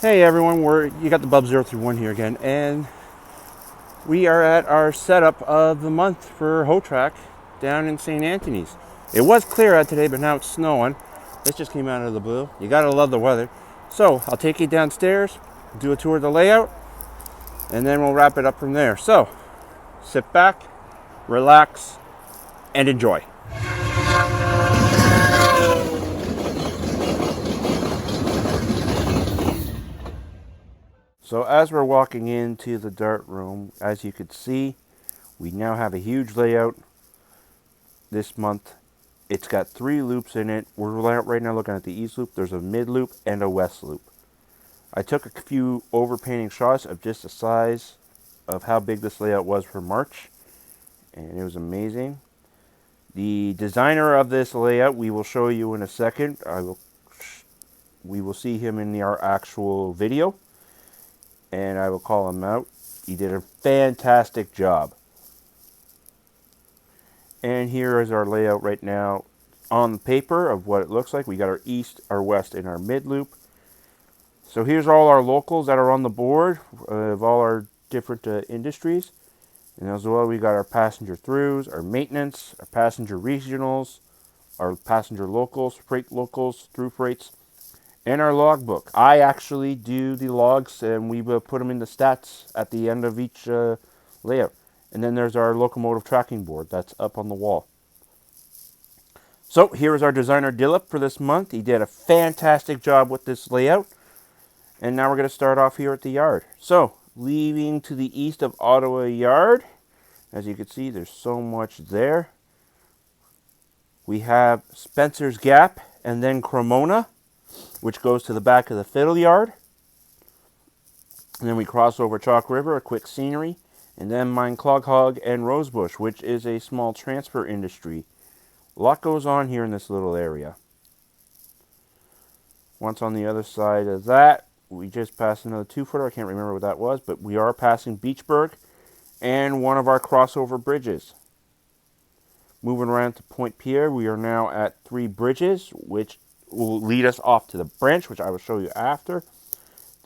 Hey everyone, you got the Bub031 here again, and we are at our setup of the month for Hotrak down in St. Anthony's. It was clear out today, but now it's snowing. This just came out of the blue. You gotta love the weather. So I'll take you downstairs, do a tour of the layout, and then we'll wrap it up from there. So sit back, relax, and enjoy. So as we're walking into the dart room, as you can see, we now have a huge layout this month. It's got 3 loops in it. We're right now looking at the east loop. There's a mid loop and a west loop. I took a few overpainting shots of just the size of how big this layout was for March, and it was amazing. The designer of this layout we will show you in a second. We will see him in our actual video, and I will call him out. He did a fantastic job. And here is our layout right now on the paper of what it looks like. We got our east, our west, and our mid loop. So here's all our locals that are on the board of all our different industries. And as well, we got our passenger throughs, our maintenance, our passenger regionals, our passenger locals, freight locals, through freights, and our logbook. I actually do the logs, and we will put them in the stats at the end of each layout. And then there's our locomotive tracking board that's up on the wall. So here is our designer Dilip for this month. He did a fantastic job with this layout. And now we're going to start off here at the yard. So leaving to the east of Ottawa Yard, as you can see, there's so much there. We have Spencer's Gap and then Cremona, which goes to the back of the Fiddle Yard. And then we cross over Chalk River, a quick scenery. And then Mine Cloghog and Rosebush, which is a small transfer industry. A lot goes on here in this little area. Once on the other side of that, we just passed another 2-footer. I can't remember what that was, but we are passing Beachburg and one of our crossover bridges. Moving around to Point Pierre, we are now at 3 bridges, which will lead us off to the branch, which I will show you after.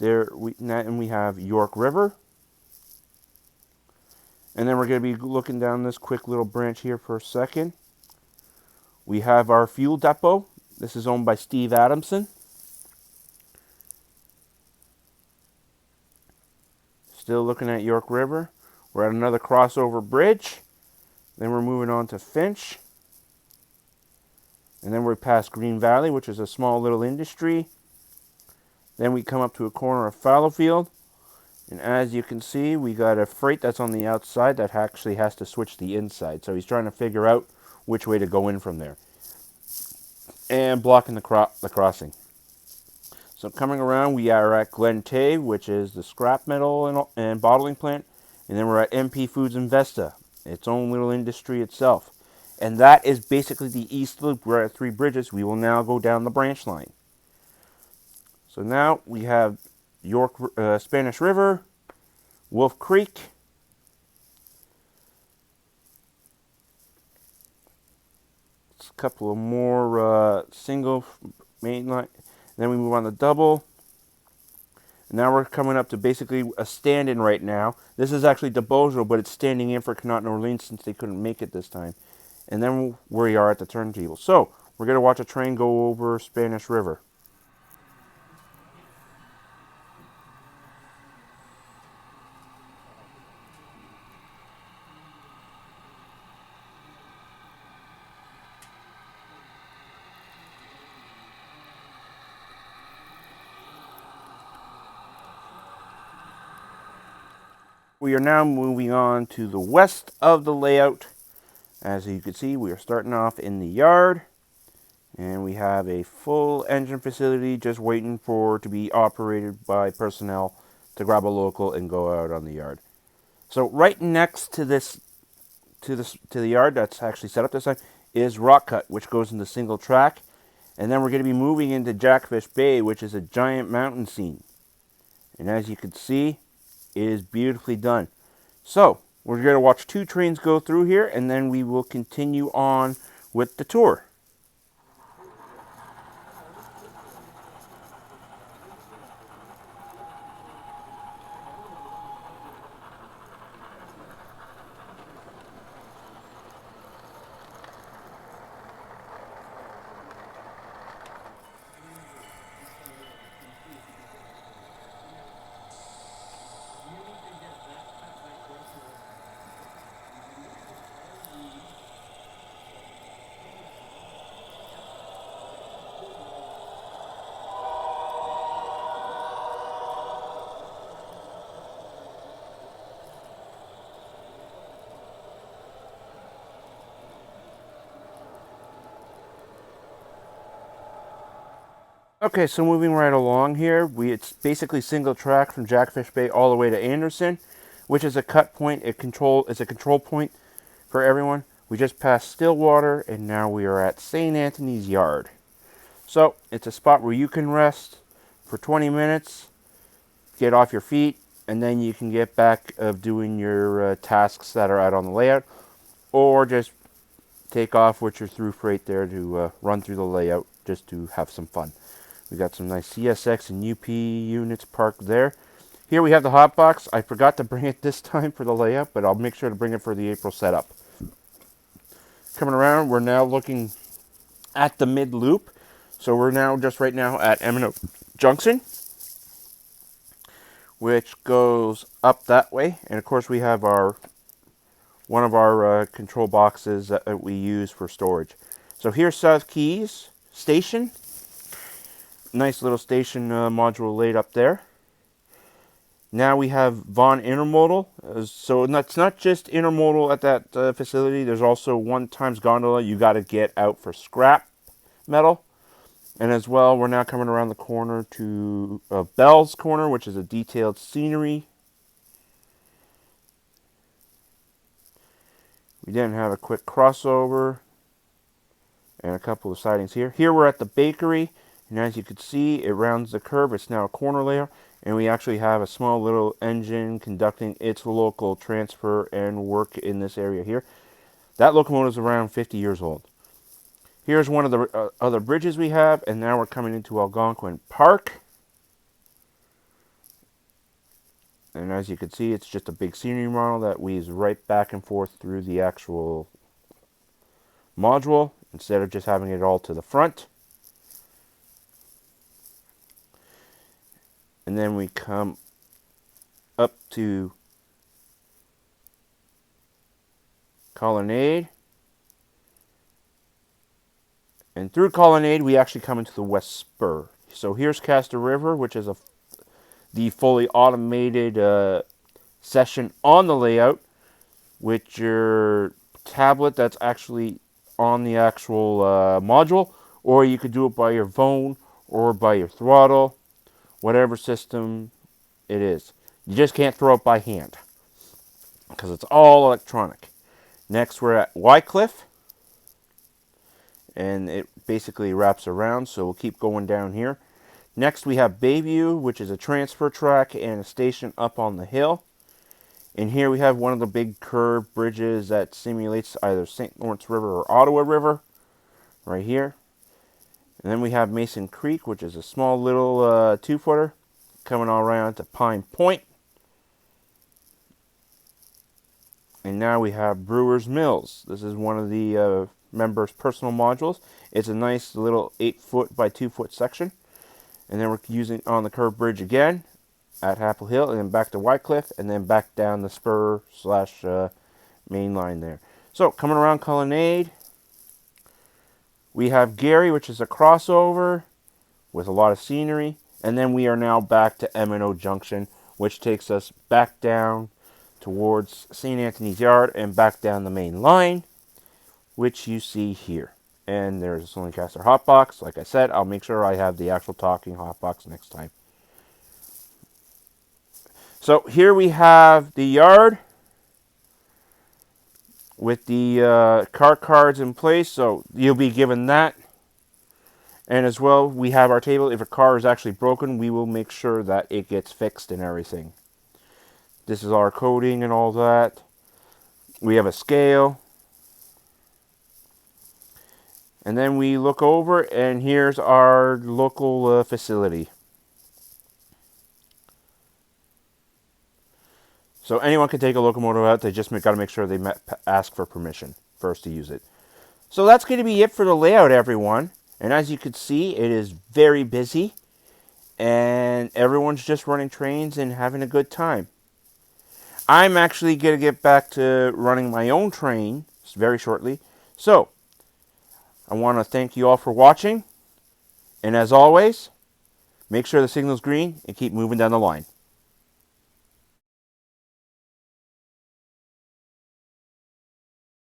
And we have York River. And then we're going to be looking down this quick little branch here for a second. We have our fuel depot. This is owned by Steve Adamson. Still looking at York River. We're at another crossover bridge. Then we're moving on to Finch. And then we're past Green Valley, which is a small little industry. Then we come up to a corner of Fallowfield. And as you can see, we got a freight that's on the outside that actually has to switch the inside. So he's trying to figure out which way to go in from there. And blocking the crossing. So coming around, we are at Glen Tay, which is the scrap metal and bottling plant. And then we're at MP Foods Investa, its own little industry itself. And that is basically the east loop. We're at 3 bridges. We will now go down the branch line. So now we have York, Spanish River, Wolf Creek, a couple of more single main line. Then we move on to double. And now we're coming up to basically a stand-in right now. This is actually DeBojo, but it's standing in for Connaught and Orleans since they couldn't make it this time. And then we are at the turntable. So we're going to watch a train go over Spanish River. We are now moving on to the west of the layout. As you can see, we are starting off in the yard. And we have a full engine facility just waiting to be operated by personnel to grab a local and go out on the yard. So right next to the yard that's actually set up this time is Rock Cut, which goes into single track. And then we're going to be moving into Jackfish Bay, which is a giant mountain scene. And as you can see, it is beautifully done. So we're going to watch 2 trains go through here, and then we will continue on with the tour. Okay, so moving right along here, it's basically single track from Jackfish Bay all the way to Anderson, which is a cut point. It's a control point for everyone. We just passed Stillwater, and now we are at St. Anthony's Yard. So it's a spot where you can rest for 20 minutes, get off your feet, and then you can get back of doing your tasks that are out on the layout, or just take off with your through freight there to run through the layout just to have some fun. We got some nice CSX and UP units parked there. Here we have the hot box. I forgot to bring it this time for the layout, but I'll make sure to bring it for the April setup. Coming around, we're now looking at the mid loop. So we're now just right now at M&O Junction, which goes up that way. And of course we have one of our control boxes that we use for storage. So here's South Keys Station. Nice little station module laid up there. Now we have Vaughan Intermodal. So it's not just intermodal at that facility. There's also 1x gondola you got to get out for scrap metal. And as well, we're now coming around the corner to Bell's Corner, which is a detailed scenery. We then have a quick crossover and a couple of sidings here. Here we're at the bakery. And as you can see, it rounds the curve. It's now a corner layout. And we actually have a small little engine conducting its local transfer and work in this area here. That locomotive is around 50 years old. Here's one of the other bridges we have. And now we're coming into Algonquin Park. And as you can see, it's just a big scenery model that weaves right back and forth through the actual module instead of just having it all to the front. And then we come up to Colonnade. And through Colonnade, we actually come into the West Spur. So here's Castor River, which is the fully automated session on the layout with your tablet that's actually on the actual module, or you could do it by your phone or by your throttle, whatever system it is. You just can't throw it by hand because it's all electronic. Next, we're at Wycliffe, and it basically wraps around, so we'll keep going down here. Next, we have Bayview, which is a transfer track and a station up on the hill. And here we have one of the big curved bridges that simulates either St. Lawrence River or Ottawa River, right here. And then we have Mason Creek, which is a small little 2-footer coming all around to Pine Point. And now we have Brewers Mills. This is one of the members' personal modules. It's a nice little 8-foot by 2-foot section. And then we're using on the curved bridge again at Apple Hill, and then back to Wycliffe, and then back down the spur / main line there. So coming around Colonnade, we have Gary, which is a crossover with a lot of scenery. And then we are now back to M&O Junction, which takes us back down towards St. Anthony's Yard and back down the main line, which you see here. And there's a Lancaster hotbox. Like I said, I'll make sure I have the actual talking hotbox next time. So here we have the yard with the car cards in place. So you'll be given that. And as well, we have our table. If a car is actually broken, we will make sure that it gets fixed and everything. This is our coding and all that. We have a scale. And then we look over, and here's our local facility. So anyone can take a locomotive out. They just got to make sure they ask for permission first to use it. So that's going to be it for the layout, everyone. And as you can see, it is very busy. And everyone's just running trains and having a good time. I'm actually going to get back to running my own train very shortly. So I want to thank you all for watching. And as always, make sure the signal's green and keep moving down the line.